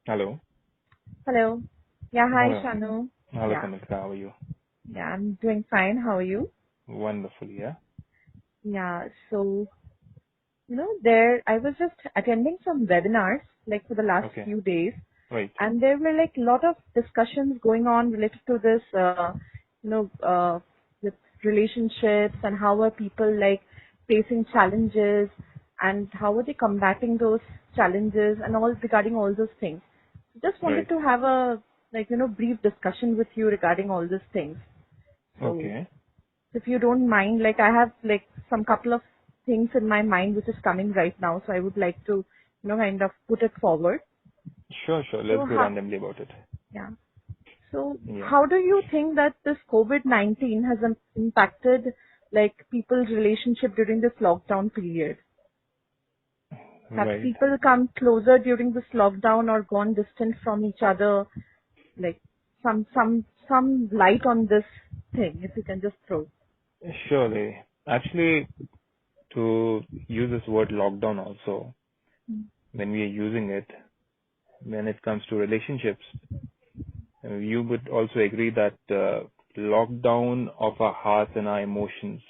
Hello. Hello. Yeah, hi, Hello. Shanu. Hello, Yeah, Kamilika. How are you? yeah, I'm doing fine. How are you? Wonderful, yeah. Yeah, so, I was just attending some webinars, like for the last Okay. few days, Right. and there were like a lot of discussions going on related to this, with relationships and how are people like facing challenges and how are they combating those challenges and all regarding all those things. Just wanted Right. to have a brief discussion with you regarding all these things. So Okay. if you don't mind, like I have like some couple of things in my mind which is coming right now, so I would like to, kind of put it forward. Sure, sure. Let's So go randomly about it. yeah. So Yeah. how do you think that this COVID-19 has impacted like people's relationship during this lockdown period? Have Right. people come closer during this lockdown or gone distant from each other? Like some light on this thing, if you can just throw. Surely. Actually, to use this word lockdown also, when we are using it, when it comes to relationships, you would also agree that lockdown of our hearts and our emotions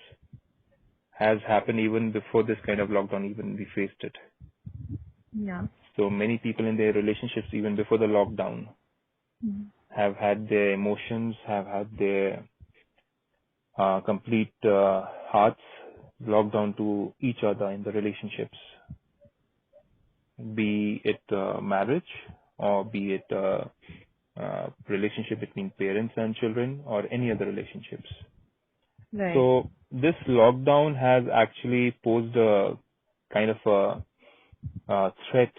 has happened even before this kind of lockdown, even we faced it. Yeah. So many people in their relationships, even before the lockdown, Mm. have had their emotions, have had their complete hearts locked down to each other in the relationships, be it marriage or be it relationship between parents and children or any other relationships. Right. So this lockdown has actually posed a kind of a threat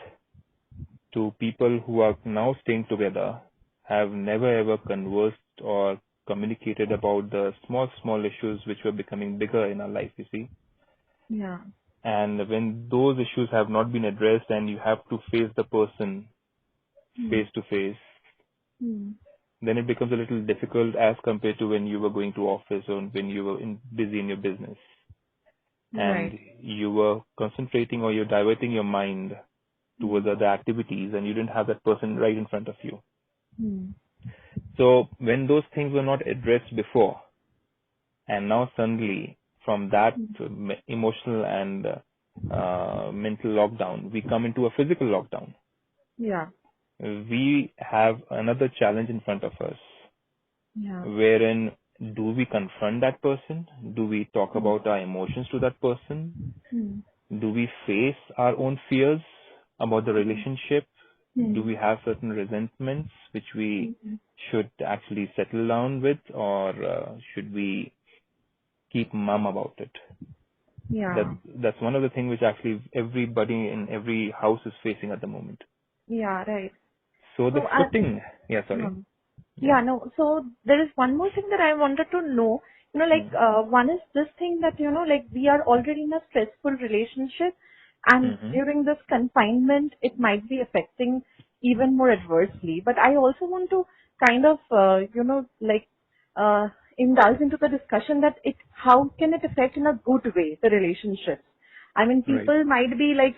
to people who are now staying together, have never ever conversed or communicated about the small issues which were becoming bigger in our life, you see. Yeah. And when those issues have not been addressed and you have to face the person Mm. face to face, Mm. then it becomes a little difficult as compared to when you were going to office or when you were busy in your business and Right. you were concentrating or you're diverting your mind towards Mm. other activities and you didn't have that person right in front of you. Mm. So when those things were not addressed before, and now suddenly from that Mm. emotional and mental lockdown, we come into a physical lockdown. Yeah. We have another challenge in front of us, Yeah. wherein do we confront that person? Do we talk Mm. about our emotions to that person? Mm. Do we face our own fears about the Mm. relationship? Do Mm. we have certain resentments which we Mm. should actually settle down with, or should we keep mum about it? That Yeah. that's one of the things which actually everybody in every house is facing at the moment. Yeah. Right. So the So footing, yeah, sorry, um, yeah, yeah, no. So there is one more thing that I wanted to know. hmm. One is this thing that, like we are already in a stressful relationship and Hmm. during this confinement, it might be affecting even more adversely. But I also want to kind of, uh, indulge into the discussion that how can it affect in a good way, the relationships? I mean, Right, people might be like,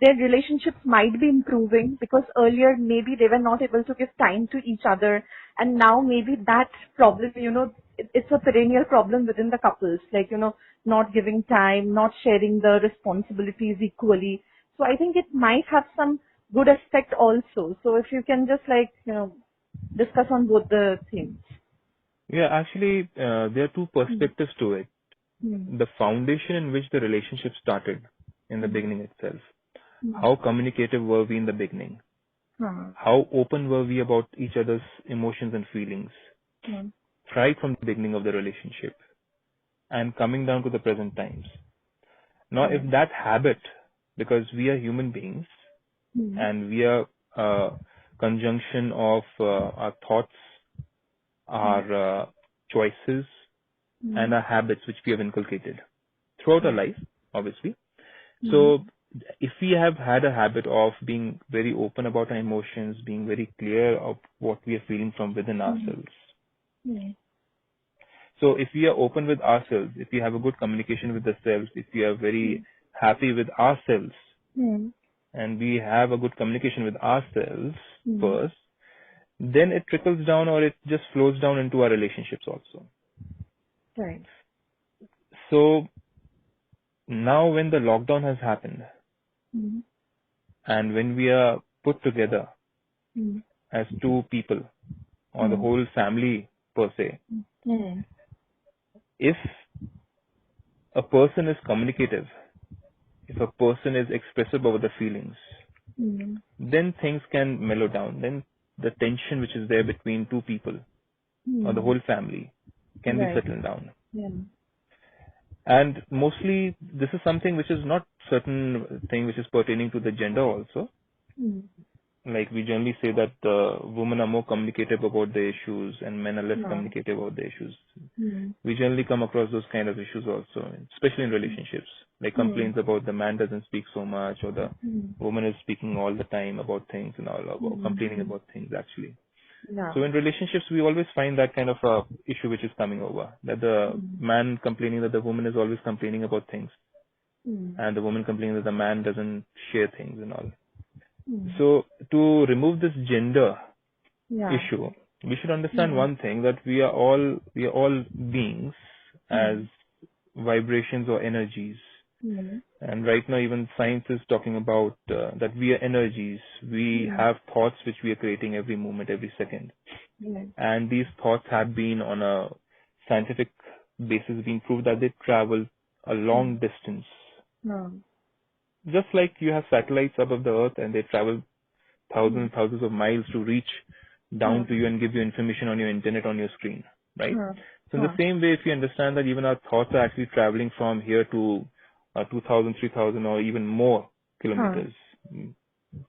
their relationships might be improving because earlier maybe they were not able to give time to each other. And now maybe that problem, it's a perennial problem within the couples, like, not giving time, not sharing the responsibilities equally. So I think it might have some good aspect also. So if you can just like, discuss on both the things. yeah. Actually, there are two Hmm. perspectives to it. Hmm. The foundation in which the relationship started in the Hmm. beginning itself. Hmm. How communicative were we in the beginning? Huh. How open were we about each other's emotions and feelings? Hmm. Right from the beginning of the relationship and coming down to the present times. Now, if Right. that habit, because we are human beings Hmm. and we are a conjunction of our thoughts, Hmm. our choices, Hmm. and our habits which we have inculcated throughout our Right. life, obviously. Hmm. So, if we have had a habit of being very open about our emotions, being very clear of what we are feeling from within Hmm. ourselves. Hmm. So, if we are open with ourselves, if we have a good communication with ourselves, if we are very happy with ourselves, Hmm. and we have a good communication with ourselves first, then it trickles down or it just flows down into our relationships also. Right. So now when the lockdown has happened and when we are put together as two people or the whole family per se, if a person is communicative, if a person is expressive about the feelings, then things can mellow down. Then the tension which is there between two people or the whole family can be settled down. Yeah. And mostly this is something which is not certain thing which is pertaining to the gender also. Like we generally say that women are more communicative about the issues and men are less communicative about the issues. We generally come across those kind of issues also, especially in relationships, like complaints about the man doesn't speak so much or the woman is speaking all the time about things and all about complaining about things actually. Yeah. So in relationships, we always find that kind of issue which is coming over, that the man complaining that the woman is always complaining about things and the woman complaining that the man doesn't share things and all. So to remove this gender issue, we should understand one thing, that we are all beings as vibrations or energies. And right now even science is talking about that we are energies. We have thoughts which we are creating every moment, every second. And these thoughts have been on a scientific basis been proved that they travel a long distance. Just like you have satellites above the earth and they travel thousands and thousands of miles to reach down to you and give you information on your internet on your screen, right? So in the same way, if you understand that even our thoughts are actually traveling from here to 2,000, 3,000 or even more kilometers.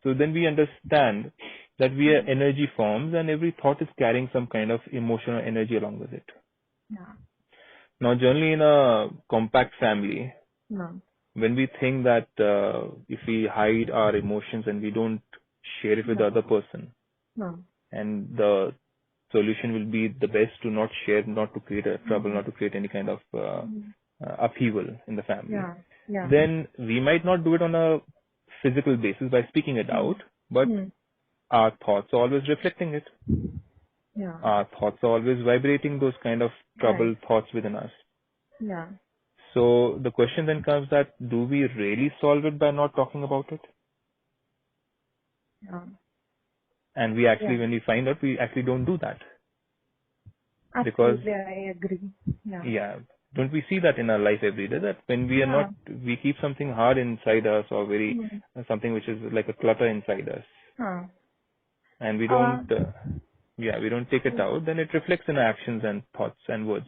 So then we understand that we are energy forms and every thought is carrying some kind of emotional energy along with it. Now, generally in a compact family, when we think that if we hide our emotions and we don't share it with the other person, and the solution will be the best to not share, not to create a trouble, not to create any kind of upheaval in the family, then we might not do it on a physical basis by speaking it out, but our thoughts are always reflecting it. Our thoughts are always vibrating those kind of troubled thoughts within us. So the question then comes that, do we really solve it by not talking about it? And we actually, when we find out, we actually don't do that. Absolutely, Because, I agree. don't we see that in our life every day, that when we are not, we keep something hard inside us or very, something which is like a clutter inside us. And we don't, we don't take it out, then it reflects in our actions and thoughts and words.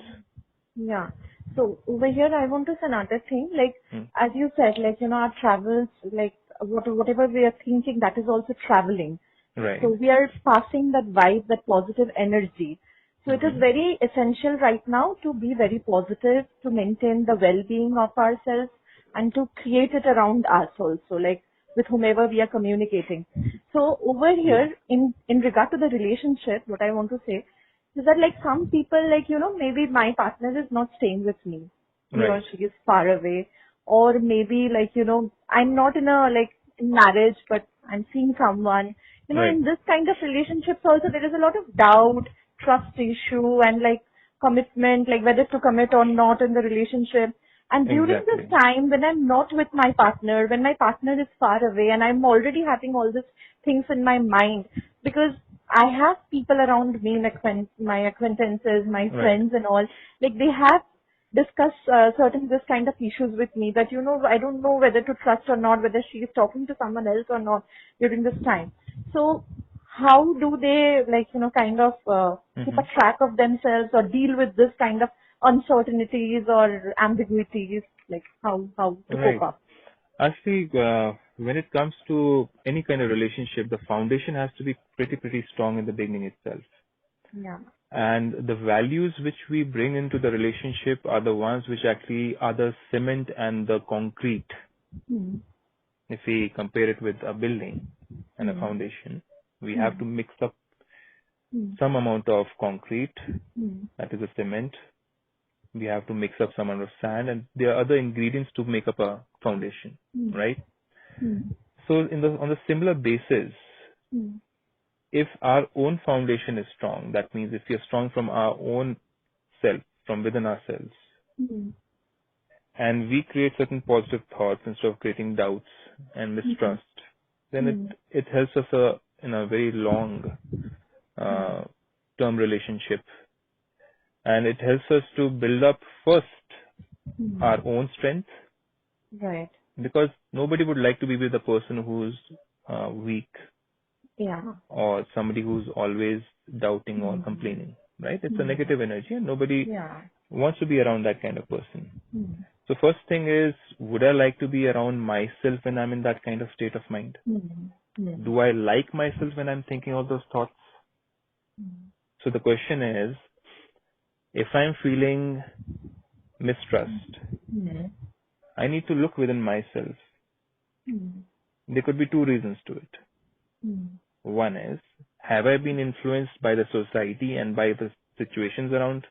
So over here, I want to say another thing, like, as you said, like, our travels, like, whatever we are thinking, that is also traveling. Right. So we are passing that vibe, that positive energy. So it is very essential right now to be very positive, to maintain the well-being of ourselves and to create it around us also, like with whomever we are communicating. So over here, in regard to the relationship, what I want to say is that, like, some people, like, maybe my partner is not staying with me. He or she is far away. Or maybe, like, I'm not in a, like, marriage, but I'm seeing someone. In this kind of relationships also, there is a lot of doubt, trust issue, and, like, commitment, like whether to commit or not in the relationship. And during this time, when I'm not with my partner, when my partner is far away and I'm already having all these things in my mind, because I have people around me, like my acquaintances, my friends and all, like they have discussed certain this kind of issues with me that, I don't know whether to trust or not, whether she is talking to someone else or not during this time. So how do they, like, kind of keep a track of themselves or deal with this kind of uncertainties or ambiguities, like how to cope up? Actually, when it comes to any kind of relationship, the foundation has to be pretty strong in the beginning itself. And the values which we bring into the relationship are the ones which actually are the cement and the concrete. If we compare it with a building and a foundation, we have to mix up some amount of concrete, that is a cement. We have to mix up some amount of sand, and there are other ingredients to make up a foundation, right? So on the similar basis, if our own foundation is strong, that means if we are strong from our own self, from within ourselves, and we create certain positive thoughts instead of creating doubts and mistrust, then it helps us in a very long term relationship, and it helps us to build up first our own strength. Right. Because nobody would like to be with a person who's weak, or somebody who's always doubting or complaining, right? It's a negative energy, and nobody wants to be around that kind of person. So first thing is, would I like to be around myself when I'm in that kind of state of mind? Do I like myself when I'm thinking all those thoughts? So the question is, if I'm feeling mistrust, I need to look within myself. There could be two reasons to it. One is, have I been influenced by the society and by the situations around?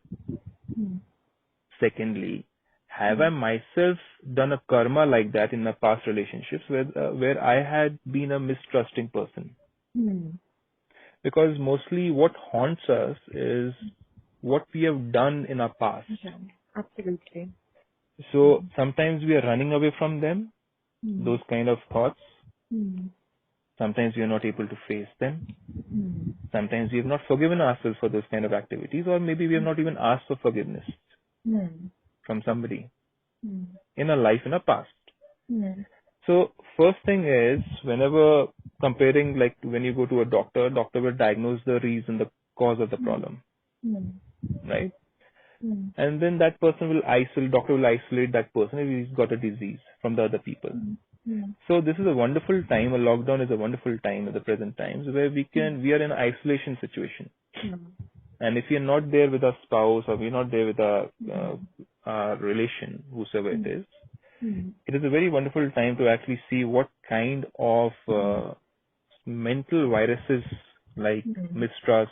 Secondly, have I myself done a karma like that in my past relationships where I had been a mistrusting person? Because mostly what haunts us is what we have done in our past. Absolutely. So sometimes we are running away from them, those kind of thoughts. Sometimes we are not able to face them. Sometimes we have not forgiven ourselves for those kind of activities, or maybe we have not even asked for forgiveness from somebody in our life, in our past. So first thing is, whenever comparing, like when you go to a doctor will diagnose the reason, the cause of the problem, right? And then that person doctor will isolate that person if he's got a disease from the other people. So this is a wonderful time. A lockdown is a wonderful time at the present times where we are in an isolation situation. And if we are not there with our spouse, or we're not there with our relation, whosoever it is, it is a very wonderful time to actually see what kind of mental viruses like mistrust,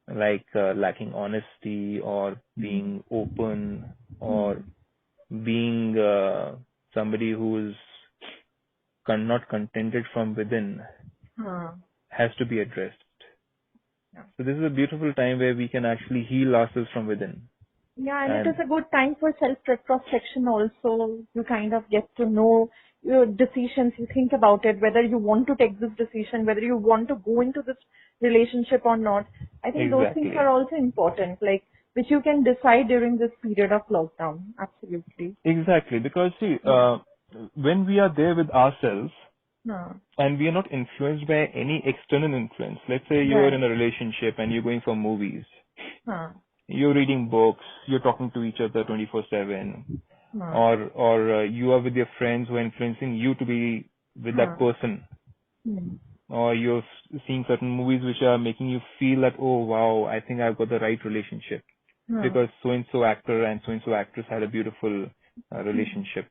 like lacking honesty, or being open, or being somebody who is not contented from within, has to be addressed. So this is a beautiful time where we can actually heal ourselves from within. Yeah, and it is a good time for self-retrospection also. You kind of get to know your decisions. You think about it, whether you want to take this decision, whether you want to go into this relationship or not. I think those things are also important, like which you can decide during this period of lockdown. Absolutely. Exactly, because see, when we are there with ourselves, and we are not influenced by any external influence. Let's say you're in a relationship and you're going for movies. You're reading books, you're talking to each other 24/7, or you are with your friends who are influencing you to be with that person, or you're seeing certain movies which are making you feel that, oh wow, I think I've got the right relationship because so-and-so actor and so-and-so actress had a beautiful relationship,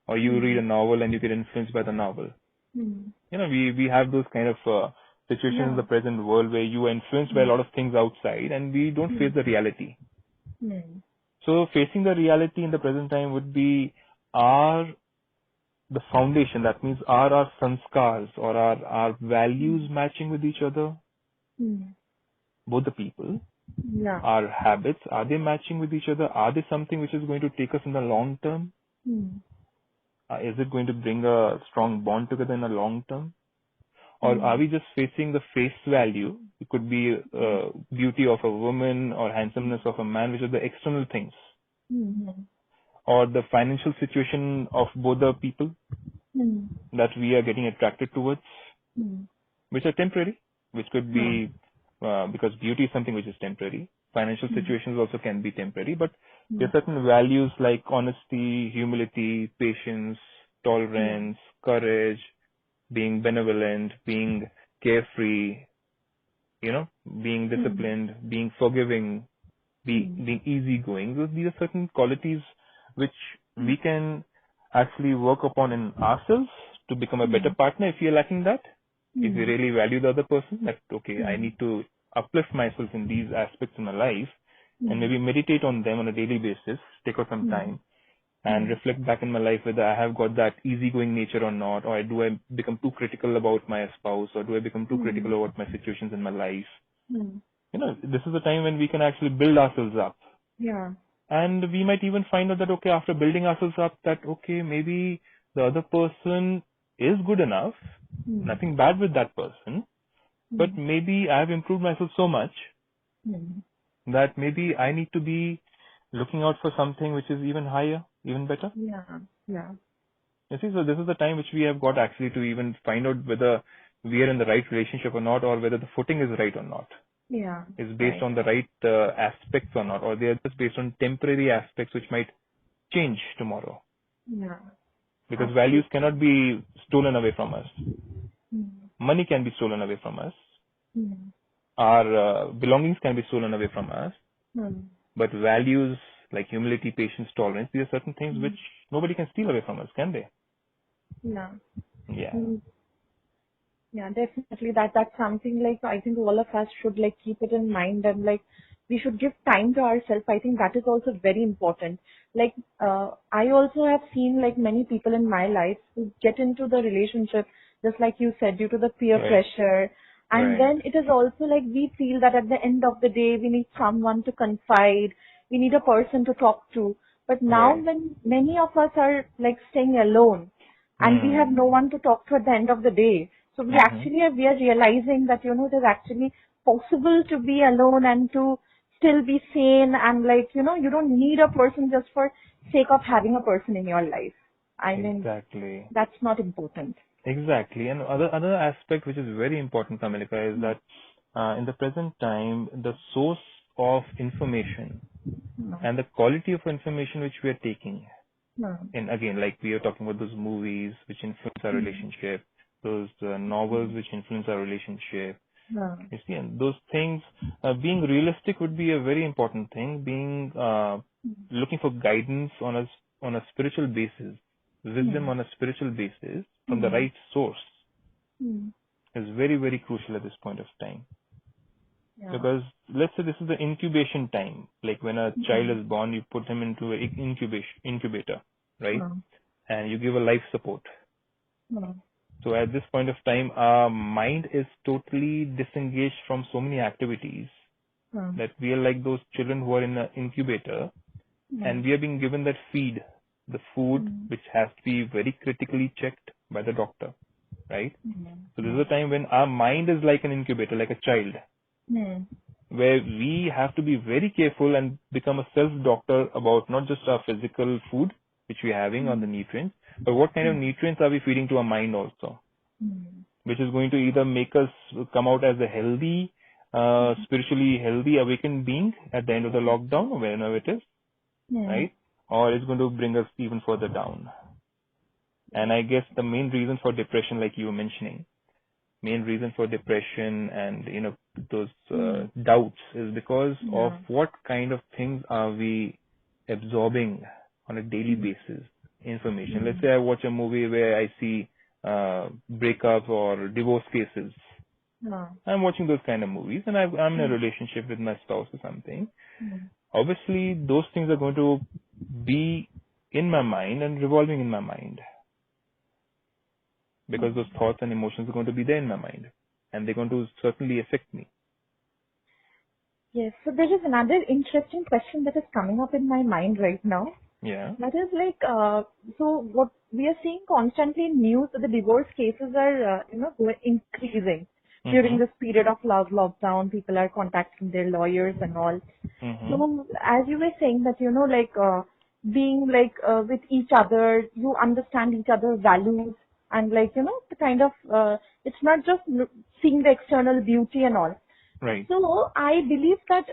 or you read a novel and you get influenced by the novel. You know, we have those kind of situations in the present world where you are influenced by a lot of things outside and we don't face the reality. So facing the reality in the present time would be the foundation. That means are our sanskars or our values matching with each other? Both the people. Our habits, are they matching with each other? Are they something which is going to take us in the long term? Is it going to bring a strong bond together in the long term? Or are we just facing the face value? It could be beauty of a woman or handsomeness of a man, which are the external things. Or the financial situation of both the people that we are getting attracted towards, which are temporary, which could be because beauty is something which is temporary. Financial situations also can be temporary, but there are certain values like honesty, humility, patience, tolerance, courage, being benevolent, being carefree, being disciplined, being forgiving, being easygoing. These are certain qualities which we can actually work upon in ourselves to become a better partner if we are lacking that. If we really value the other person, that, okay, I need to uplift myself in these aspects in my life and maybe meditate on them on a daily basis, take out some time and reflect back in my life whether I have got that easygoing nature or not, or do I become too critical about my spouse, or do I become too critical about my situations in my life. This is the time when we can actually build ourselves up. Yeah. And we might even find out that, okay, after building ourselves up, that, okay, maybe the other person is good enough, nothing bad with that person, but maybe I have improved myself so much that maybe I need to be looking out for something which is even higher, even better. Yeah. Yeah. You see, so this is the time which we have got actually to even find out whether we are in the right relationship or not, or whether the footing is right or not. Yeah. Is based on the right aspects or not, or they are just based on temporary aspects which might change tomorrow. Yeah. Because values cannot be stolen away from us. Money can be stolen away from us. Our belongings can be stolen away from us. But values like humility, patience, tolerance, these are certain things which nobody can steal away from us, can they? Yeah. Yeah. Yeah, definitely. That's something like I think all of us should like keep it in mind, and like we should give time to ourselves. I think that is also very important. Like I also have seen like many people in my life who get into the relationship just like you said due to the peer pressure, and then it is also like we feel that at the end of the day we need someone to confide, we need a person to talk to. But now when many of us are like staying alone and we have no one to talk to at the end of the day, so we are realizing that, it is actually possible to be alone and to still be sane, and like, you don't need a person just for sake of having a person in your life. I mean, that's not important. Exactly. And other aspect which is very important, Kamalika, is that in the present time, the source of information and the quality of information which we are taking, and again, like we are talking about those movies which influence our relationship, those novels which influence our relationship. You see, and those things, being realistic would be a very important thing. Being looking for guidance on a spiritual basis, wisdom on a spiritual basis from the right source is very, very crucial at this point of time. Because let's say this is the incubation time. Like when a child is born, you put him into an incubator, right? And you give a life support. So at this point of time, our mind is totally disengaged from so many activities that we are like those children who are in an incubator, and we are being given that feed, the food which has to be very critically checked by the doctor, right? So this is a time when our mind is like an incubator, like a child, where we have to be very careful and become a self-doctor about not just our physical food which we are having or the nutrients, but what kind of nutrients are we feeding to our mind also, which is going to either make us come out as a healthy, spiritually healthy, awakened being at the end of the lockdown or whenever it is, right? Or it's going to bring us even further down. And I guess the main reason for depression, like you were mentioning, main reason for depression and, those doubts is because of what kind of things are we absorbing on a daily basis, information. Let's say I watch a movie where I see breakups or divorce cases. I'm watching those kind of movies, and I'm in a relationship with my spouse or something. Obviously, those things are going to be in my mind and revolving in my mind, because those thoughts and emotions are going to be there in my mind, and they're going to certainly affect me. Yes. So there is another interesting question that is coming up in my mind right now. Yeah. That is like, so what we are seeing constantly in news, that the divorce cases are, increasing during this period of lockdown. People are contacting their lawyers and all. So as you were saying that, being like with each other, you understand each other's values, and like, the kind of, it's not just seeing the external beauty and all. Right. So I believe that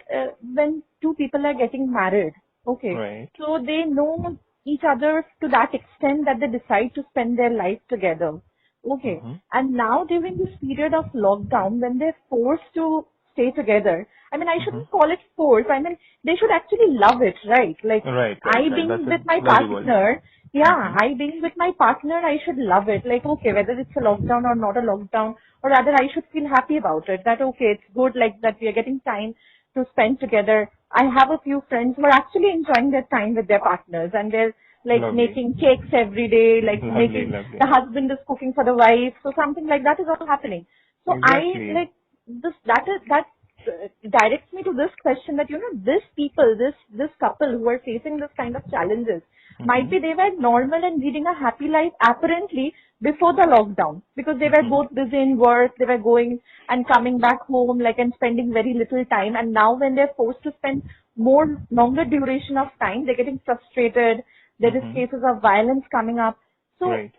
when two people are getting married, so they know each other to that extent that they decide to spend their life together. And now during this period of lockdown, when they're forced to stay together, I mean, I shouldn't call it force. I mean, they should actually love it, right? Like, I being with my partner, I being with my partner, I should love it. Like, okay, whether it's a lockdown or not a lockdown, or rather I should feel happy about it. That, okay, it's good like that we are getting time to spend together. I have a few friends who are actually enjoying their time with their partners, and they're like Lovely. making cakes every day, like Lovely, making, lovely. the husband is cooking for the wife. So something like that is also happening. So I Exactly. like that directs me to this question that, this people, this couple who are facing this kind of challenges, might Mm-hmm. be they were normal and leading a happy life apparently before the lockdown, because they were Mm-hmm. both busy in work, they were going and coming back home, like, and spending very little time. And now when they're forced to spend more longer duration of time, they're getting frustrated. There is Mm-hmm. cases of violence coming up. So Right.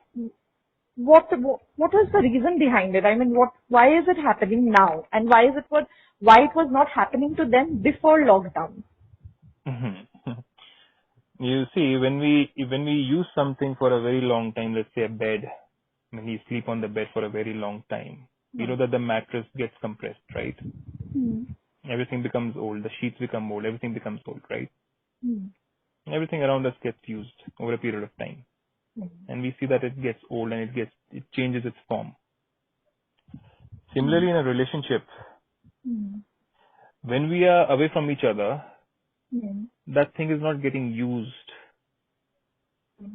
what was the reason behind it? I mean, why is it happening now, and why it was not happening to them before lockdown? Mm-hmm. You see, when we use something for a very long time, let's say a bed, when you sleep on the bed for a very long time, you know Hmm. that the mattress gets compressed, right? Hmm. Everything becomes old, the sheets become old, everything becomes old, right? Hmm. Everything around us gets used over a period of time. Hmm. And we see that it gets old and it changes its form. Hmm. Similarly, in a relationship, Hmm. when we are away from each other, Hmm. that thing is not getting used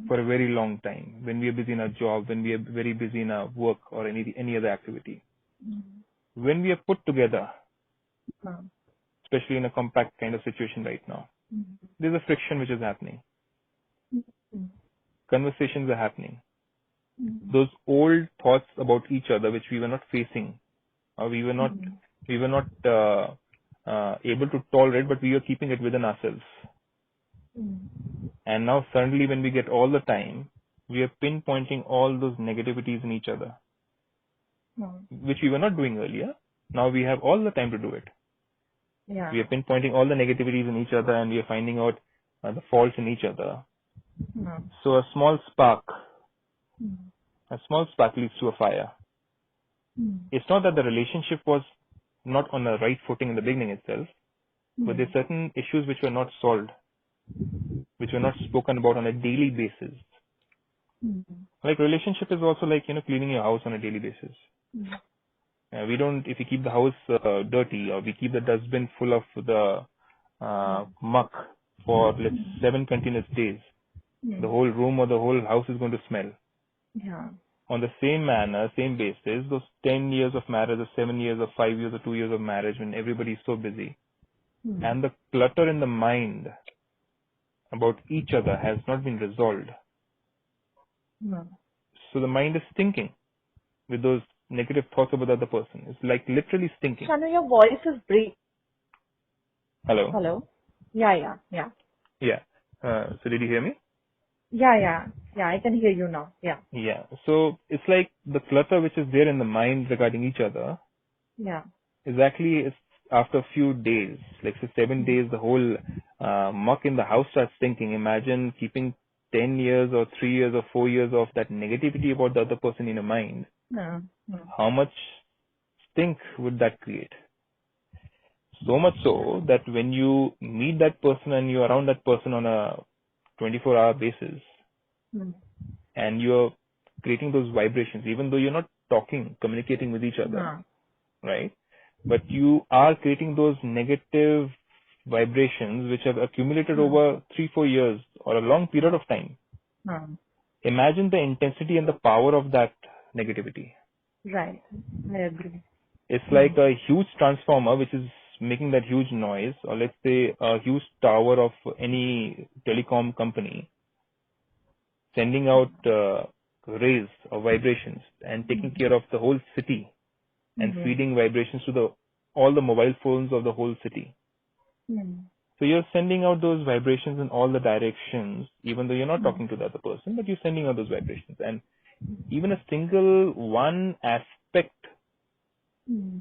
for a very long time. When we are busy in our job, when we are very busy in our work or any other activity. When we are put together, Hmm. especially in a compact kind of situation right now, there's a friction which is happening. Hmm. Conversations are happening. Hmm. Those old thoughts about each other which we were not facing, or we were not able to tolerate, but we were keeping it within ourselves. And now suddenly when we get all the time, we are pinpointing all those negativities in each other, Hmm. which we were not doing earlier. Now we have all the time to do it. Yeah. We are pinpointing all the negativities in each other, and we are finding out the faults in each other. Hmm. So a small spark Hmm. leads to a fire. Hmm. It's not that the relationship was not on the right footing in the beginning itself, but Hmm. there's certain issues which were not solved, which were not spoken about on a daily basis. Hmm. Like relationship is also like, cleaning your house on a daily basis. We don't, if we keep the house dirty, or we keep the dustbin full of the muck for, let's 7 continuous days, the Hmm. whole room or the whole house is going to smell. Yeah. On the same manner, same basis, those 10 years of marriage, or 7 years, or 5 years, or 2 years of marriage, when everybody is so busy, Hmm. and the clutter in the mind about each other has not been resolved. Hmm. So the mind is thinking with those negative thoughts about the other person. It's like literally thinking. Shanu, your voice is break. Hello? Hello? Yeah, yeah, yeah. Yeah. So did you hear me? Yeah, yeah. Yeah, I can hear you now. Yeah. Yeah. So it's like the clutter which is there in the mind regarding each other Yeah. is actually, it's after a few days, like say 7 days, the whole muck in the house starts thinking. Imagine keeping 10 years or 3 years or 4 years of that negativity about the other person in your mind. Hmm. Hmm. How much stink would that create? So much so that when you meet that person and you're around that person on a 24-hour basis, Hmm. and you're creating those vibrations, even though you're not talking, communicating with each other, Hmm. right? But you are creating those negative vibrations which have accumulated Hmm. over 3-4 years or a long period of time. Hmm. Imagine the intensity and the power of that negativity. Right. I agree. It's Hmm. like a huge transformer which is making that huge noise, or let's say a huge tower of any telecom company sending out rays or vibrations and taking care of the whole city and Hmm. feeding vibrations to all the mobile phones of the whole city. Hmm. So you're sending out those vibrations in all the directions, even though you're not Hmm. talking to the other person, but you're sending out those vibrations. And even a single one aspect Hmm.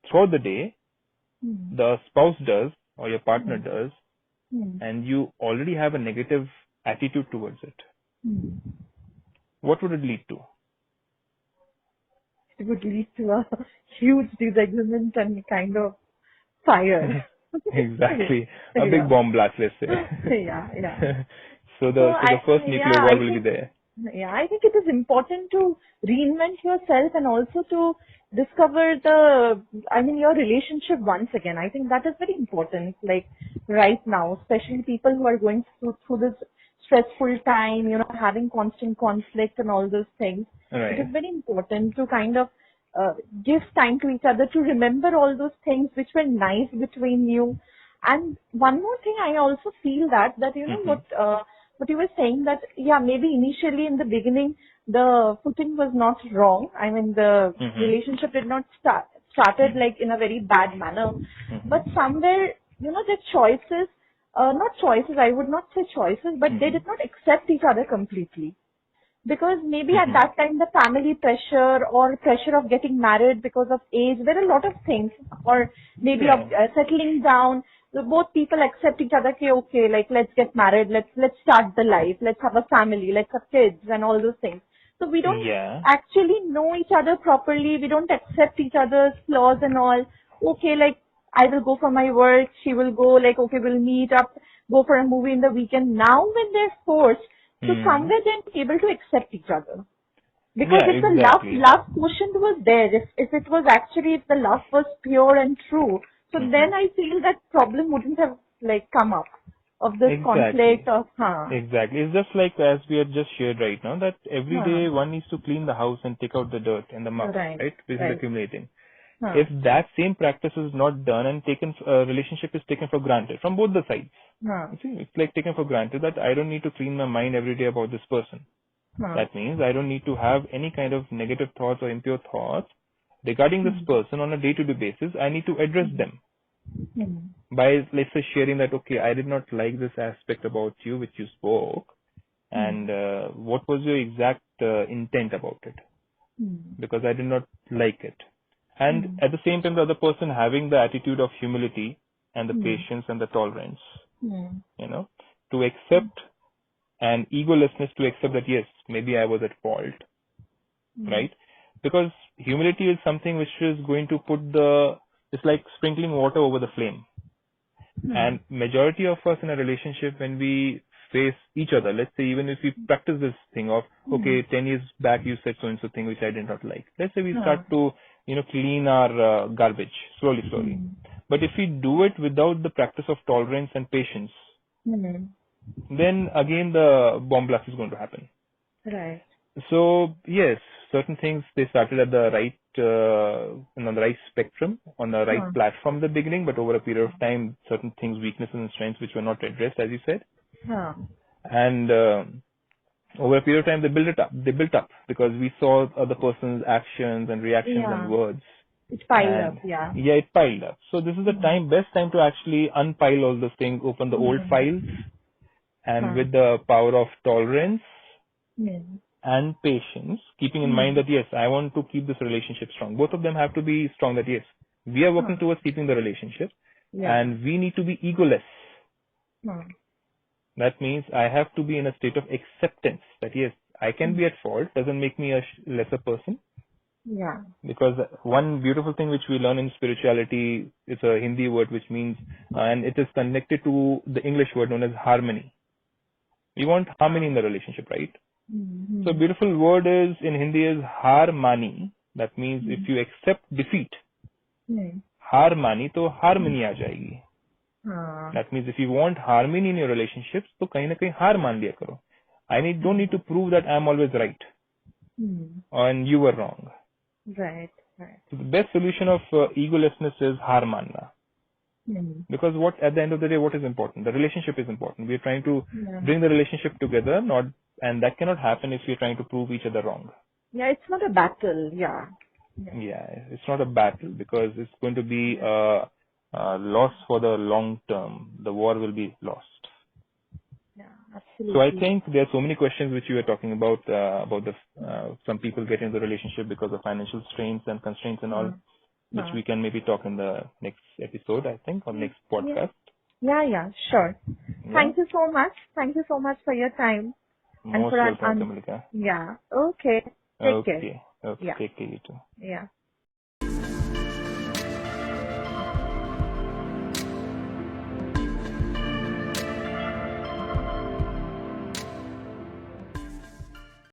throughout the day, Hmm. the spouse does or your partner Hmm. does, Hmm. and you already have a negative attitude towards it, Hmm. what would it lead to? It would lead to a huge disagreement and kind of fire. Exactly. A big Yeah. bomb blast, let's say. Yeah, yeah. So So the first nuclear war I will be think, there. it is important to reinvent yourself and also to discover your relationship once again. I think that is very important. Like right now, especially people who are going through this stressful time, having constant conflict and all those things. It is Right. very important to kind of give time to each other to remember all those things which were nice between you. And one more thing, I also feel that what you were saying, that maybe initially in the beginning the footing was not wrong. I mean, the relationship did not started like in a very bad manner, but somewhere the choices, not choices, I would not say choices, but they did not accept each other completely. Because maybe at that time the family pressure or pressure of getting married because of age, there are a lot of things, or maybe of settling down. So both people accept each other. Okay, like let's get married, let's start the life, let's have a family, let's have kids and all those things. So we don't actually know each other properly. We don't accept each other's flaws and all. Okay, like I will go for my work, she will go, like okay, we'll meet up, go for a movie in the weekend. Now when they're forced, so somewhere they're able to accept each other. Because if the love quotient was there, if it was actually, if the love was pure and true, so then I feel that problem wouldn't have like come up of this conflict of Exactly. It's just like as we had just shared right now, that every day one needs to clean the house and take out the dirt and the muck, right? Which is accumulating. If that same practice is not done and taken, relationship is taken for granted from both the sides. You see, it's like taken for granted that I don't need to clean my mind every day about this person. That means I don't need to have any kind of negative thoughts or impure thoughts regarding this person on a day-to-day basis. I need to address them by, let's say, sharing that, okay, I did not like this aspect about you which you spoke, and what was your exact intent about it? Because I did not like it. And at the same time, the other person having the attitude of humility and the patience and the tolerance, to accept, and egolessness to accept that, yes, maybe I was at fault, right? Because humility is something which is going to it's like sprinkling water over the flame. And majority of us in a relationship, when we face each other, let's say even if we practice this thing of, okay, 10 years back you said so-and-so thing which I did not like. Let's say we start to, clean our garbage slowly. But if we do it without the practice of tolerance and patience, then again the bomb blast is going to happen. Right. So yes, certain things, they started at the right, on the right spectrum, on the right platform at the beginning, but over a period of time, certain things, weaknesses and strengths which were not addressed, as you said. And over a period of time, they built up because we saw other person's actions and reactions and words. It piled up, Yeah, it piled up. So this is the best time to actually unpile all those things, open the old files, and with the power of tolerance and patience, keeping in mind that, yes, I want to keep this relationship strong. Both of them have to be strong, that, yes, we are working towards keeping the relationship, and we need to be egoless. That means I have to be in a state of acceptance that, yes, I can be at fault, doesn't make me a lesser person. Yeah. Because one beautiful thing which we learn in spirituality is a Hindi word which means, and it is connected to the English word known as harmony. We want harmony in the relationship, right? So beautiful word is in Hindi is harmony. That means if you accept defeat, harmony, to harmony aa jayegi. That means if you want harmony in your relationships, तो कहीं ना कहीं हार मान लिया करो. Don't need to prove that I'm always right and you were wrong. Right. So the best solution of egolessness is har manna. Because at the end of the day, what is important? The relationship is important. We are trying to bring the relationship together, and that cannot happen if we are trying to prove each other wrong. Yeah, it's not a battle. Yeah, it's not a battle because it's going to be a loss for the long term. The war will be lost. Yeah, absolutely. So I think there are so many questions which you were talking about some people get into the relationship because of financial strains and constraints and all, which we can maybe talk in the next episode, I think, or next podcast. Yeah, sure. Yeah. Thank you so much. Thank you so much for your time. Most welcome, KAMALIKA. Yeah. Okay. Take care. Okay. Yeah. Take care, you too. Yeah.